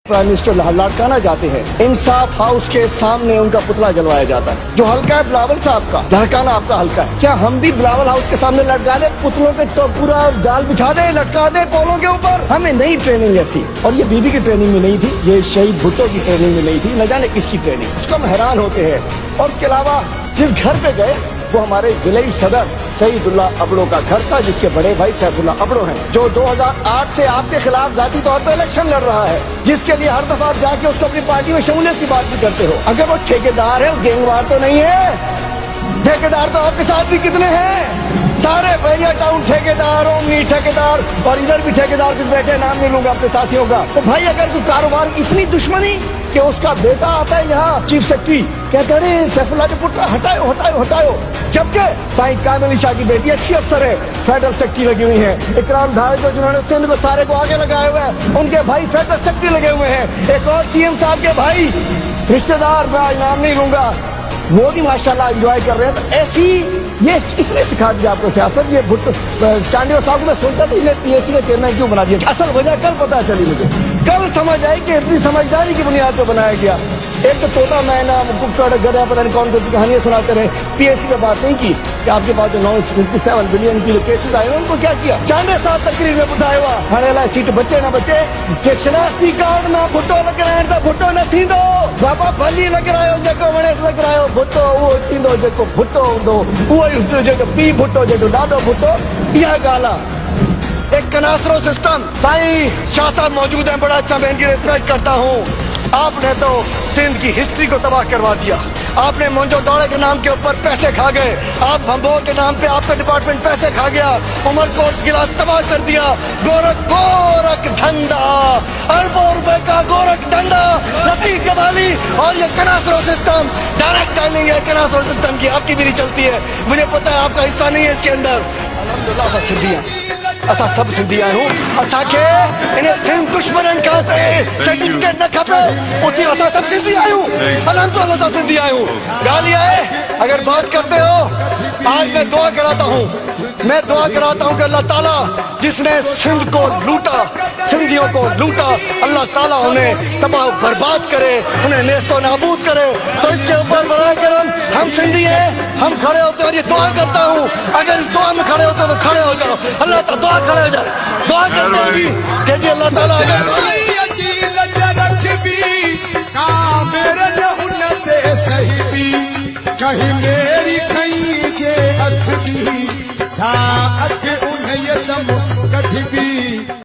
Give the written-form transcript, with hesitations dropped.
Prime minister लटकाना चाहते हैं, इंसाफ house के सामने उनका पुतला जलवाया जाता है। जो हल्का है बिलावल साहब का, लटकाना आपका हल्का है। क्या हम भी बिलावल हाउस के सामने लटका दे, पुतलों पे तो पूरा जाल बिछा दे, लटका दे पोलों के ऊपर? हमें नई ट्रेनिंग ऐसी, और ये बीबी की ट्रेनिंग में नहीं थी, ये शहीद भुट्टो की ट्रेनिंग में नहीं थी, न जाने किसकी ट्रेनिंग। उसको हम हैरान होते हैं। और उसके अलावा जिस घर पे गए वो हमारे जिले सदर सईदुल्ला अबड़ो का घर था, जिसके बड़े भाई सैफुल्ला अबड़ो हैं, जो 2008 से आपके खिलाफ जाती तौर पर इलेक्शन लड़ रहा है, जिसके लिए हर दफा आप जाके उसको अपनी पार्टी में शमूलियत की बात भी करते हो। अगर वो ठेकेदार है, गैंगवार तो नहीं है। ठेकेदार तो आपके साथ भी कितने हैं, सारे बैरिया टाउन ठेकेदार, ओमनी ठेकेदार, और इधर भी ठेकेदार कुछ बैठे, नाम नहीं लूंगा अपने साथियों का। तो भाई अगर तू कारोबार इतनी दुश्मनी कि उसका बेटा आता है यहाँ चीफ सेक्रेटरी, कहते हैं सैफुल्ला के पुत्र हटाओ हटाओ हटाओ, जबकि साईं कामिल शाह की बेटी अच्छी अफसर है, फेडरल सेक्रेटरी लगी हुई है। इकराम धारे जो जिन्होंने सिंध को सारे को आगे लगाए हुए हैं, उनके भाई फेडरल सेक्रेटरी लगे हुए हैं। एक और सीएम साहब के भाई रिश्तेदार, मैं नाम नहीं लूंगा, वो भी माशाल्लाह एंजॉय कर रहे हैं। तो ऐसी ये इसने सिखा दिया आपको सियासत। ये चांडियो साहब को मैं सुनता था, इन्हें पीएससी का चेयरमैन क्यों बना दिया? असल वजह कल पता चली मुझे, कल समझ आई कि इतनी समझदारी की बुनियाद पर बनाया गया। एक तो तोता मैना कुक्कड़ गधा पता नहीं कौन कौन सी कहानियां सुनाते रहे, पीएससी पे बात नहीं की कि आपके पास जो 957 बिलियन की जो केसेस आए हैं उनको क्या किया। चांडे साहब तकरीर में बताया हुआ हड़ेला सीट बचे ना बचे के शनाख्ती कार्ड में भुट्टो लग रहे हैं, भुट्टो न थींदो बाबा भली लग रहा हो, जेको वणेस लग रहा हो, भुट्टो वो थींदो जेको भुट्टो हूंदो, उहो जेको पी भुट्टो जेको ॾाढो भुट्टो। इहा ॻाल्हि आहे। एक कनासरो सिस्टम, साईं शाह साहब मौजूद हैं, बड़ा अच्छा, मैं इनकी रिस्पेक्ट करता हूँ। आपने तो सिंध की हिस्ट्री को तबाह करवा दिया। आपने मोंजो दौड़े के नाम के ऊपर पैसे खा गए, आप भंबोर के नाम पे आपका डिपार्टमेंट पैसे खा गया, उमरकोट किला तबाह कर दिया। गोरख धंधा, अरबों रुपए का गोरख धंधा, रफीक जमाली और ये कनासरो सिस्टम, डायरेक्ट डायलिंग है कनासरो सिस्टम की, आपकी भी नहीं चलती है। मुझे पता है आपका हिस्सा नहीं है इसके अंदर। अल्हम्दुलिल्लाह असां सिंधी असां सब सिंधी आहियूं, असांखे इन सिंध दुश्मननि खां सर्टिफिकेट न खपे, उते असां सब सिंधी आहियूं, अल्हम्दुलिल्लाह असां सिंधी आहियूं। ॻाल्हि इहा है, अगर बात करते हो, आज मैं दुआ कराता हूँ कि अल्लाह ताला जिसने सिंध को लूटा, सिंधियों को लूटा, अल्लाह ताला उन्हें तबाह बर्बाद करे, उन्हें नेस्तो नाबूद करे। तो इसके ऊपर बराए करम हम सिंधी हैं, हम खड़े होते हैं और ये दुआ करता हूँ, अगर इस दुआ में खड़े होते हो तो खड़े हो जाओ, अल्लाह ताला दुआ खड़े हो जाए, दुआ करते हैं जी कि जी अल्लाह ताला कहीं मेरी कहीं जे अख दी सा अख उन्हें दम कभी भी